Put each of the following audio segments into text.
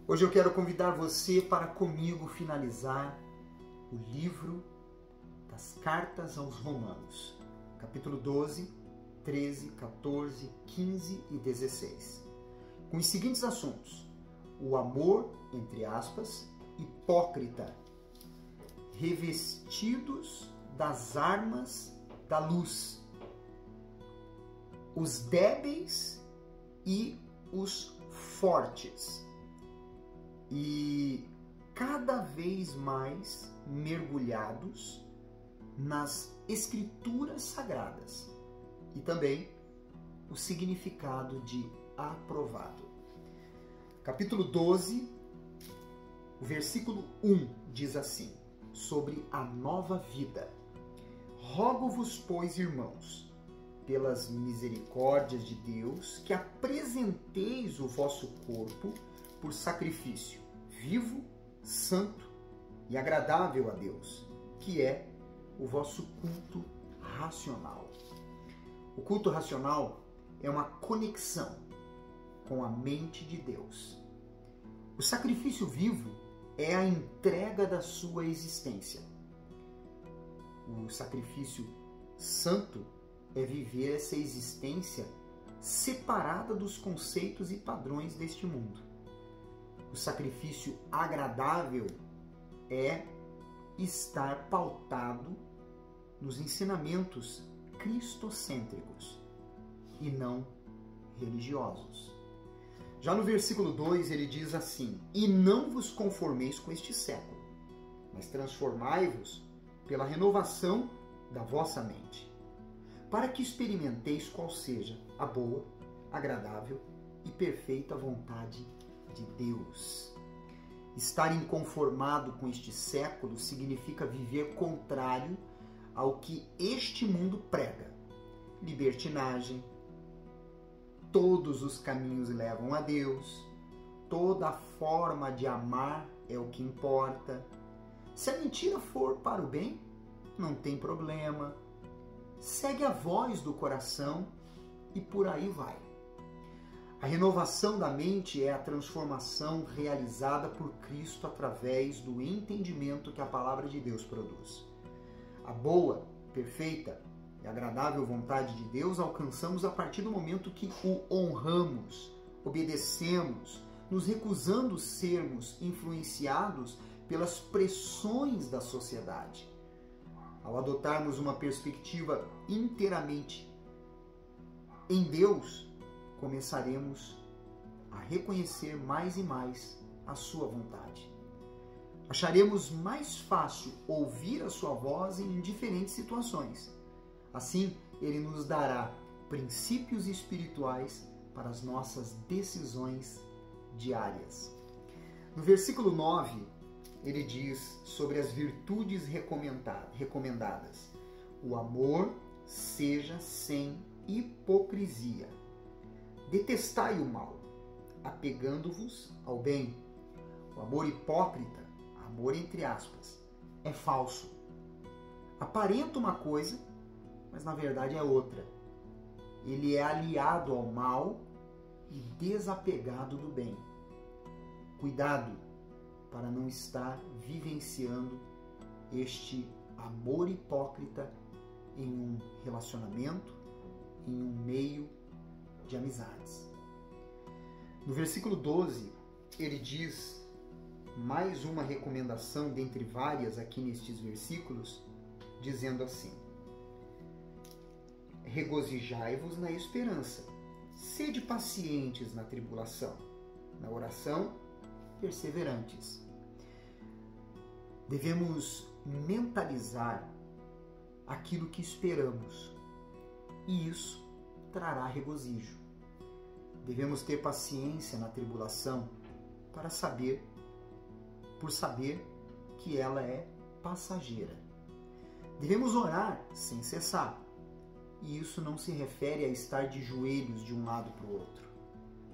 Hoje eu quero convidar você para comigo finalizar o livro das Cartas aos Romanos, capítulo 12, 13, 14, 15 e 16, com os seguintes assuntos: o amor, entre aspas, hipócrita, revestidos das armas da luz, os débeis e os fortes, e cada vez mais mergulhados nas escrituras sagradas e também o significado de aprovado. Capítulo 12, o versículo 1 diz assim, sobre a nova vida: rogo-vos, pois, irmãos, pelas misericórdias de Deus, que apresenteis o vosso corpo por sacrifício vivo, santo e agradável a Deus, que é o vosso culto racional. O culto racional é uma conexão com a mente de Deus. O sacrifício vivo é a entrega da sua existência. O sacrifício santo é viver essa existência separada dos conceitos e padrões deste mundo. O sacrifício agradável é estar pautado nos ensinamentos cristocêntricos e não religiosos. Já no versículo 2 ele diz assim: e não vos conformeis com este século, mas transformai-vos pela renovação da vossa mente, para que experimenteis qual seja a boa, agradável e perfeita vontade de Deus. Estar inconformado com este século significa viver contrário ao que este mundo prega. Libertinagem, todos os caminhos levam a Deus, toda forma de amar é o que importa. Se a mentira for para o bem, não tem problema. Segue a voz do coração e por aí vai. A renovação da mente é a transformação realizada por Cristo através do entendimento que a palavra de Deus produz. A boa, perfeita e agradável vontade de Deus alcançamos a partir do momento que o honramos, obedecemos, nos recusando sermos influenciados pelas pressões da sociedade. Ao adotarmos uma perspectiva inteiramente em Deus, começaremos a reconhecer mais e mais a sua vontade. Acharemos mais fácil ouvir a sua voz em diferentes situações. Assim, ele nos dará princípios espirituais para as nossas decisões diárias. No versículo 9, ele diz sobre as virtudes recomendadas: o amor seja sem hipocrisia. Detestai o mal, apegando-vos ao bem. O amor hipócrita, amor entre aspas, é falso. Aparenta uma coisa, mas na verdade é outra. Ele é aliado ao mal e desapegado do bem. Cuidado para não estar vivenciando este amor hipócrita em um relacionamento, em um meio de amizades. No versículo 12, ele diz mais uma recomendação dentre várias aqui nestes versículos, dizendo assim: regozijai-vos na esperança, sede pacientes na tribulação, na oração, perseverantes. Devemos mentalizar aquilo que esperamos, e isso trará regozijo. Devemos ter paciência na tribulação por saber que ela é passageira. Devemos orar sem cessar, e isso não se refere a estar de joelhos de um lado para o outro,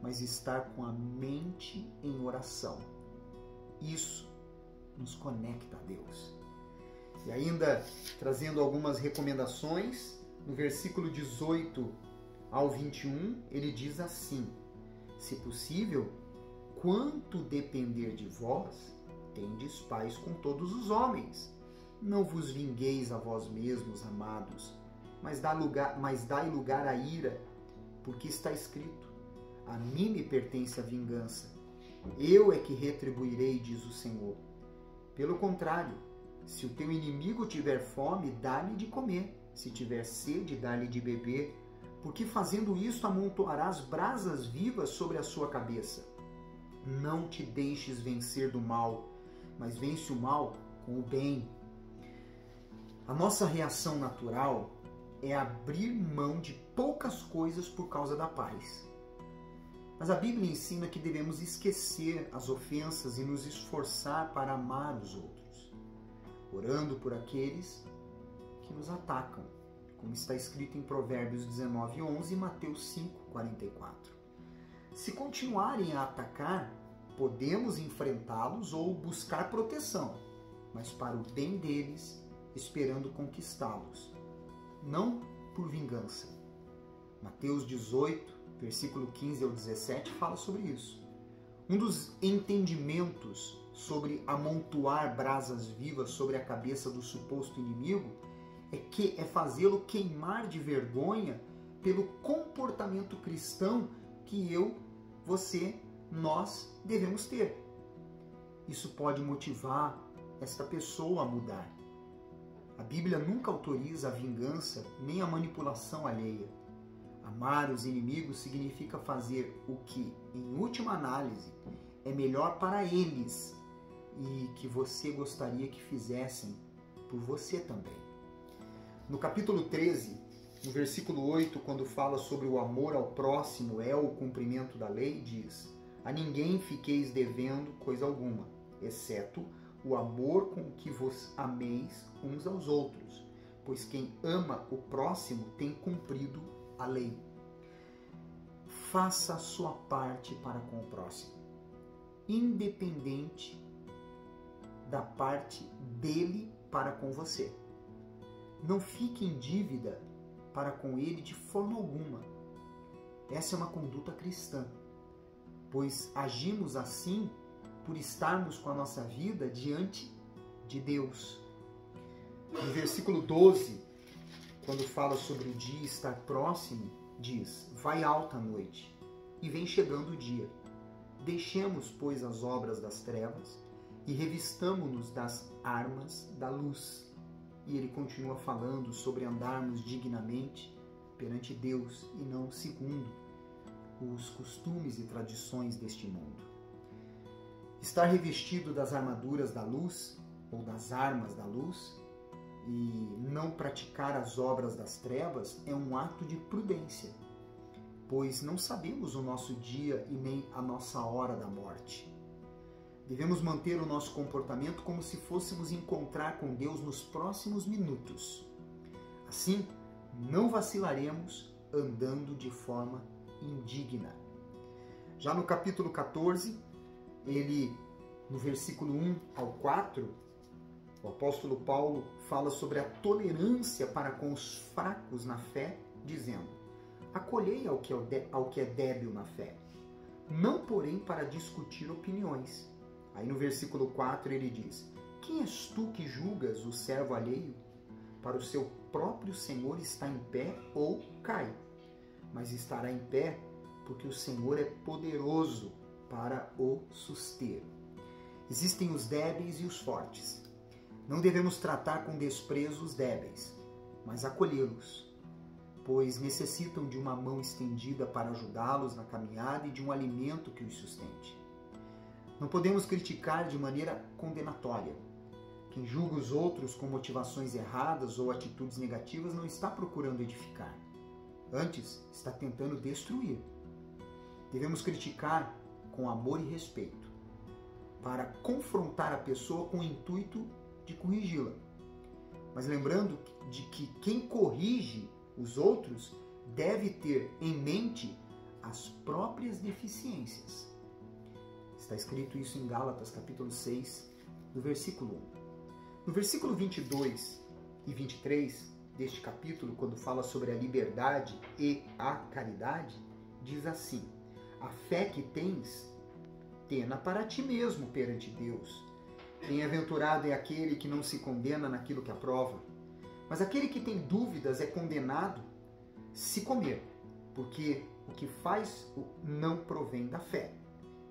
mas estar com a mente em oração. Isso nos conecta a Deus. E ainda trazendo algumas recomendações, no versículo 18 ao 21, ele diz assim: se possível, quanto depender de vós, tendes paz com todos os homens. Não vos vingueis a vós mesmos, amados, mas dai lugar à ira, porque está escrito: a mim me pertence a vingança, eu é que retribuirei, diz o Senhor. Pelo contrário, se o teu inimigo tiver fome, dá-lhe de comer, se tiver sede, dá-lhe de beber, porque fazendo isto amontoarás brasas vivas sobre a sua cabeça. Não te deixes vencer do mal, mas vence o mal com o bem. A nossa reação natural é abrir mão de poucas coisas por causa da paz. Mas a Bíblia ensina que devemos esquecer as ofensas e nos esforçar para amar os outros, orando por aqueles que nos atacam, como está escrito em Provérbios 19:11 e Mateus 5:44. Se continuarem a atacar, podemos enfrentá-los ou buscar proteção, mas para o bem deles, esperando conquistá-los, não por vingança. Mateus 18, versículo 15 ao 17, fala sobre isso. Um dos entendimentos sobre amontoar brasas vivas sobre a cabeça do suposto inimigo é fazê-lo queimar de vergonha pelo comportamento cristão que eu, você, nós devemos ter. Isso pode motivar esta pessoa a mudar. A Bíblia nunca autoriza a vingança nem a manipulação alheia. Amar os inimigos significa fazer o que, em última análise, é melhor para eles e que você gostaria que fizessem por você também. No capítulo 13, no versículo 8, quando fala sobre o amor ao próximo é o cumprimento da lei, diz: a ninguém fiqueis devendo coisa alguma, exceto o amor com que vos ameis uns aos outros, pois quem ama o próximo tem cumprido a lei. Faça a sua parte para com o próximo, independente da parte dele para com você. Não fique em dívida para com ele de forma alguma. Essa é uma conduta cristã, pois agimos assim por estarmos com a nossa vida diante de Deus. No versículo 12, quando fala sobre o dia estar próximo, diz: vai alta a noite e vem chegando o dia. Deixemos, pois, as obras das trevas e revistamo-nos das armas da luz. E ele continua falando sobre andarmos dignamente perante Deus e não segundo os costumes e tradições deste mundo. Estar revestido das armaduras da luz ou das armas da luz e não praticar as obras das trevas é um ato de prudência, pois não sabemos o nosso dia e nem a nossa hora da morte. Devemos manter o nosso comportamento como se fôssemos encontrar com Deus nos próximos minutos. Assim, não vacilaremos andando de forma indigna. Já no capítulo 14, no versículo 1 ao 4, o apóstolo Paulo fala sobre a tolerância para com os fracos na fé, dizendo: acolhei ao que é débil na fé, não porém para discutir opiniões. Aí no versículo 4 ele diz: quem és tu que julgas o servo alheio? Para o seu próprio Senhor está em pé ou cai, mas estará em pé porque o Senhor é poderoso para o suster. Existem os débeis e os fortes. Não devemos tratar com desprezo os débeis, mas acolhê-los, pois necessitam de uma mão estendida para ajudá-los na caminhada e de um alimento que os sustente. Não podemos criticar de maneira condenatória. Quem julga os outros com motivações erradas ou atitudes negativas não está procurando edificar. Antes, está tentando destruir. Devemos criticar com amor e respeito, para confrontar a pessoa com o intuito de corrigi-la. Mas lembrando de que quem corrige os outros deve ter em mente as próprias deficiências. Está escrito isso em Gálatas, capítulo 6, no versículo 1. No versículo 22 e 23 deste capítulo, quando fala sobre a liberdade e a caridade, diz assim: a fé que tens pena para ti mesmo perante Deus. Bem-aventurado é aquele que não se condena naquilo que aprova, mas aquele que tem dúvidas é condenado se comer, porque o que faz não provém da fé.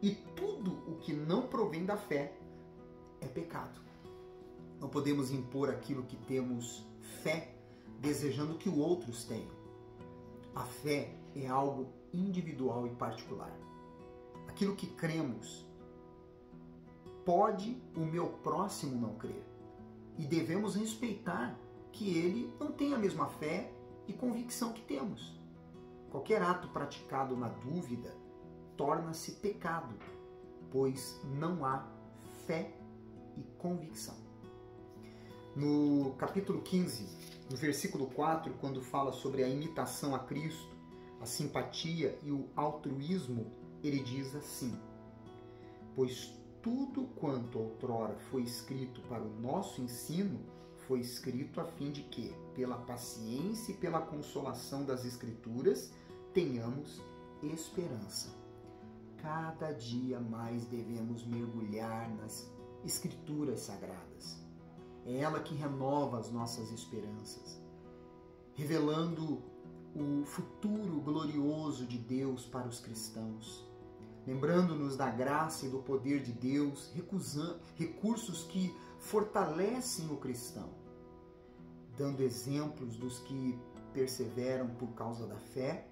E tudo o que não provém da fé é pecado. Não podemos impor aquilo que temos fé, desejando que outros tenham. A fé é algo individual e particular. Aquilo que cremos, pode o meu próximo não crer. E devemos respeitar que ele não tem a mesma fé e convicção que temos. Qualquer ato praticado na dúvida torna-se pecado, pois não há fé e convicção. No capítulo 15, no versículo 4, quando fala sobre a imitação a Cristo, a simpatia e o altruísmo, ele diz assim: pois tudo quanto outrora foi escrito para o nosso ensino, foi escrito a fim de que, pela paciência e pela consolação das Escrituras, tenhamos esperança. Cada dia mais devemos mergulhar nas Escrituras Sagradas. É ela que renova as nossas esperanças, revelando o futuro glorioso de Deus para os cristãos, lembrando-nos da graça e do poder de Deus, recursos que fortalecem o cristão, dando exemplos dos que perseveram por causa da fé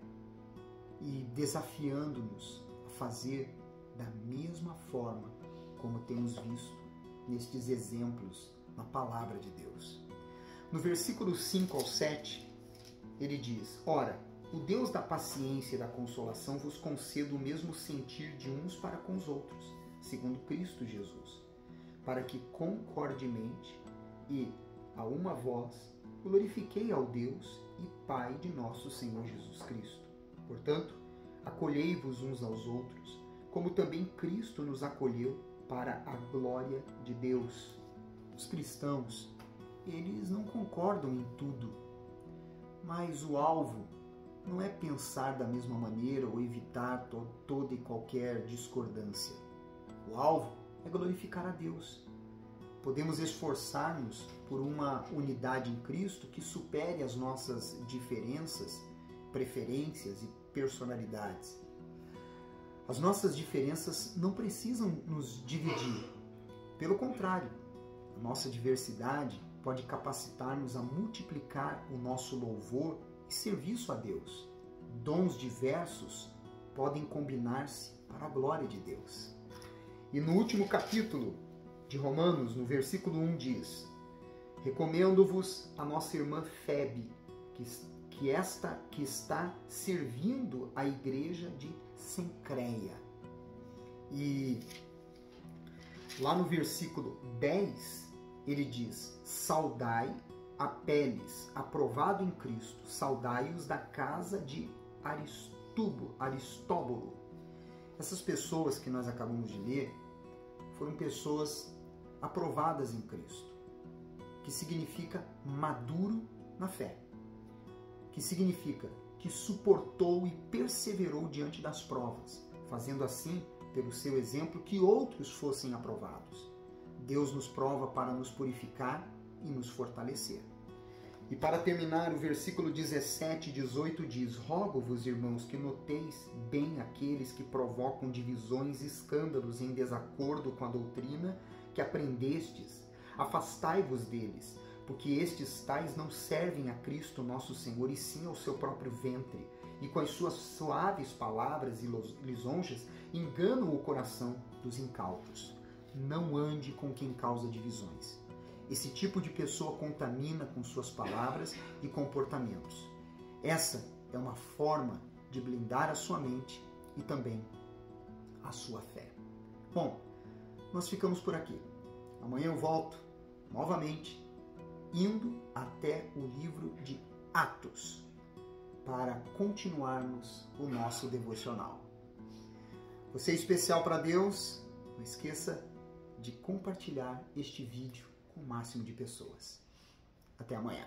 e desafiando-nos a fazer da mesma forma como temos visto nestes exemplos na palavra de Deus. No versículo 5 ao 7, ele diz: ora, o Deus da paciência e da consolação vos conceda o mesmo sentir de uns para com os outros, segundo Cristo Jesus, para que concordemente e a uma voz glorifiquei ao Deus e Pai de nosso Senhor Jesus Cristo. Portanto, acolhei-vos uns aos outros, como também Cristo nos acolheu para a glória de Deus. Os cristãos, eles não concordam em tudo, mas o alvo não é pensar da mesma maneira ou evitar toda e qualquer discordância. O alvo é glorificar a Deus. Podemos esforçar-nos por uma unidade em Cristo que supere as nossas diferenças, preferências e personalidades. As nossas diferenças não precisam nos dividir. Pelo contrário, a nossa diversidade pode capacitar-nos a multiplicar o nosso louvor e serviço a Deus. Dons diversos podem combinar-se para a glória de Deus. E no último capítulo de Romanos, no versículo 1 diz: recomendo-vos a nossa irmã Febe, que está servindo a igreja de Cencreia. E lá no versículo 10, ele diz: saudai Apeles, aprovado em Cristo, saudai-os da casa de Aristóbulo. Essas pessoas que nós acabamos de ler foram pessoas aprovadas em Cristo, que significa maduro na fé, que significa que suportou e perseverou diante das provas, fazendo assim, pelo seu exemplo, que outros fossem aprovados. Deus nos prova para nos purificar e nos fortalecer. E para terminar, o versículo 17 e 18 diz: rogo-vos, irmãos, que noteis bem aqueles que provocam divisões e escândalos em desacordo com a doutrina que aprendestes. Afastai-vos deles, porque estes tais não servem a Cristo nosso Senhor, e sim ao seu próprio ventre, e com as suas suaves palavras e lisonjas enganam o coração dos incautos. Não ande com quem causa divisões. Esse tipo de pessoa contamina com suas palavras e comportamentos. Essa é uma forma de blindar a sua mente e também a sua fé. Bom, nós ficamos por aqui. Amanhã eu volto novamente, indo até o livro de Atos, para continuarmos o nosso devocional. Você é especial para Deus. Não esqueça de compartilhar este vídeo com o máximo de pessoas. Até amanhã.